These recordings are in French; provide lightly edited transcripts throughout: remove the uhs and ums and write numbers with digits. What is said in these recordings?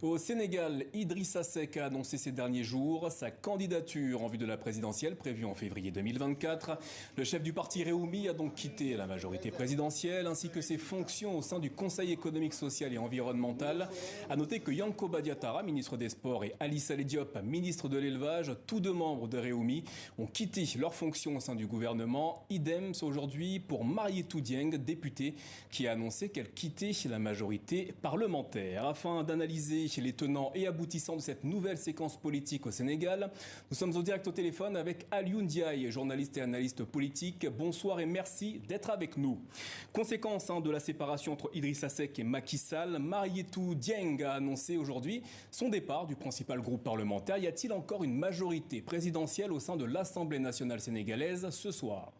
Au Sénégal, Idrissa Seck a annoncé ces derniers jours sa candidature en vue de la présidentielle prévue en février 2024. Le chef du parti Réumi a donc quitté la majorité présidentielle ainsi que ses fonctions au sein du Conseil économique, social et environnemental. A noter que Yankoba Diattara, ministre des Sports, et Ali Saleh Diop, ministre de l'Élevage, tous deux membres de Réumi, ont quitté leurs fonctions au sein du gouvernement. Idem aujourd'hui pour Marietou Dieng, députée, qui a annoncé qu'elle quittait la majorité parlementaire. Afin d'analyser les tenants et aboutissants de cette nouvelle séquence politique au Sénégal, nous sommes au direct au téléphone avec Alioune Ndiaye, journaliste et analyste politique. Bonsoir et merci d'être avec nous. Conséquence de la séparation entre Idrissa Seck et Macky Sall, Marietou Dieng a annoncé aujourd'hui son départ du principal groupe parlementaire. Y a-t-il encore une majorité présidentielle au sein de l'Assemblée nationale sénégalaise ce soir ?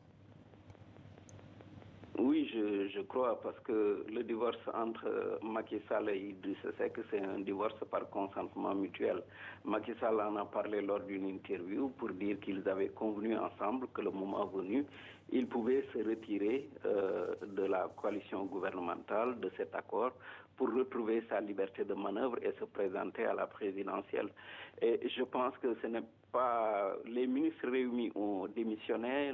Oui, je crois, parce que le divorce entre Macky Sall et Idrissa Seck, c'est un divorce par consentement mutuel. Macky Sall en a parlé lors d'une interview pour dire qu'ils avaient convenu ensemble que le moment venu, il pouvait se retirer de la coalition gouvernementale, de cet accord, pour retrouver sa liberté de manœuvre et se présenter à la présidentielle. Et je pense que ce n'est pas... Les ministres réunis ont démissionné,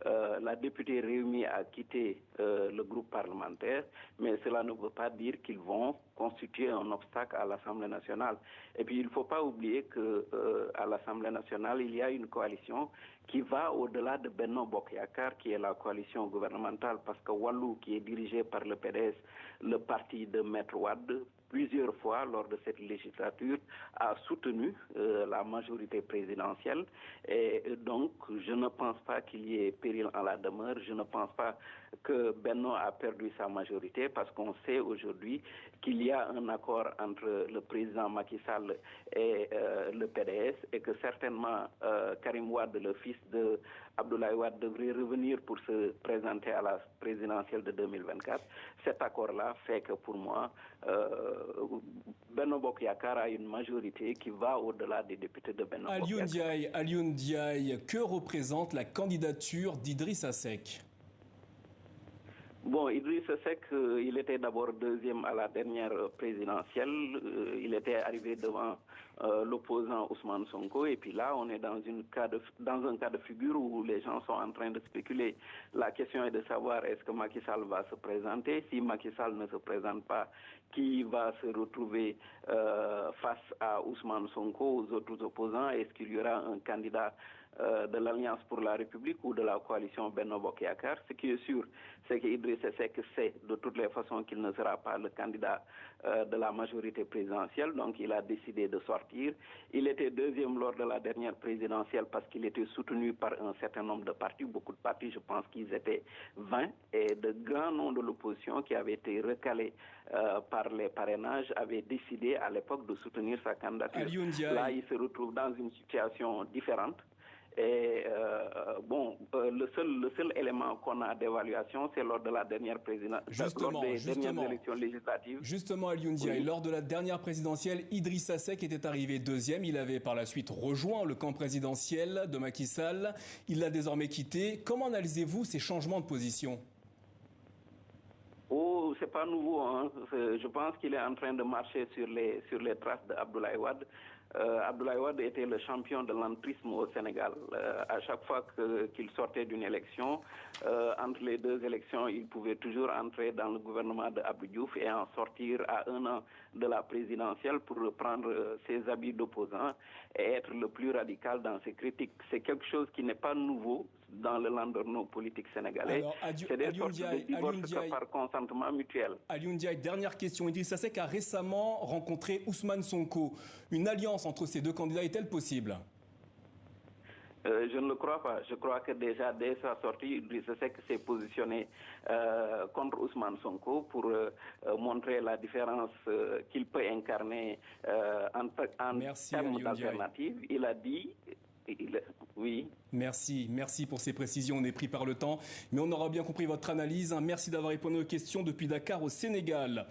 la députée réunie a quitté le groupe parlementaire, mais cela ne veut pas dire qu'ils vont constituer un obstacle à l'Assemblée nationale. Et puis il ne faut pas oublier qu'à l'Assemblée nationale, il y a une coalition qui va au-delà de Benno Bokk Yakaar, qui est la coalition gouvernementale, parce que Wallu, qui est dirigé par le PDS, le parti de Maître Wade, plusieurs fois lors de cette législature, a soutenu la majorité présidentielle. Et donc, je ne pense pas qu'il y ait péril en la demeure. Je ne pense pas que Benno a perdu sa majorité, parce qu'on sait aujourd'hui qu'il y a un accord entre le président Macky Sall et le PDS, et que certainement Karim Wade, le fils de Abdoulaye Wade, devrait revenir pour se présenter à la présidentielle de 2024. Cet accord-là fait que pour moi, Benno Bokk Yakaar a une majorité qui va au-delà des députés de Benno Bokk Yakaar. Alioune Ndiaye, que représente la candidature d'Idrissa Seck ? Bon, Idrissa Seck, il était d'abord deuxième à la dernière présidentielle. Il était arrivé devant l'opposant Ousmane Sonko. Et puis là, on est dans un cas de figure où les gens sont en train de spéculer. La question est de savoir est-ce que Macky Sall va se présenter. Si Macky Sall ne se présente pas, qui va se retrouver face à Ousmane Sonko, aux autres opposants? Est-ce qu'il y aura un candidat de l'Alliance pour la République ou de la coalition Benno Bokk Yakaar? Ce qui est sûr, c'est qu'Idrissa Seck sait de toutes les façons qu'il ne sera pas le candidat de la majorité présidentielle, donc il a décidé de sortir. Il était deuxième lors de la dernière présidentielle parce qu'il était soutenu par un certain nombre de partis, beaucoup de partis, je pense qu'ils étaient 20, et de grands noms de l'opposition qui avaient été recalés par les parrainages avaient décidé à l'époque de soutenir sa candidature. Là, il se retrouve dans une situation différente. Et le seul élément qu'on a d'évaluation, c'est lors de la dernière dernières élections législatives. Justement, Alioune Ndiaye, lors de la dernière présidentielle, Idrissa Seck était arrivé deuxième. Il avait par la suite rejoint le camp présidentiel de Macky Sall. Il l'a désormais quitté. Comment analysez-vous ces changements de position ? Oh, c'est pas nouveau, hein. Je pense qu'il est en train de marcher sur les traces d'Abdoulaye Wade. Abdoulaye Wade était le champion de l'entrisme au Sénégal. À chaque fois qu'il sortait d'une élection, entre les deux élections, il pouvait toujours entrer dans le gouvernement de Abdou Diouf et en sortir à 1 an de la présidentielle pour reprendre ses habits d'opposant et être le plus radical dans ses critiques. C'est quelque chose qui n'est pas nouveau dans le landerneau politique sénégalais. C'est des sortes de divorces par consentement mutuel. Alioune Ndiaye, dernière question. Idrissa Seck a récemment rencontré Ousmane Sonko. Une alliance entre ces deux candidats est-elle possible ? Je ne le crois pas. Je crois que déjà, dès sa sortie, Idrissa Seck s'est positionné contre Ousmane Sonko pour montrer la différence qu'il peut incarner en termes d'alternative. Il a dit... Oui. Merci pour ces précisions. On est pris par le temps, mais on aura bien compris votre analyse. Merci d'avoir répondu aux questions depuis Dakar au Sénégal.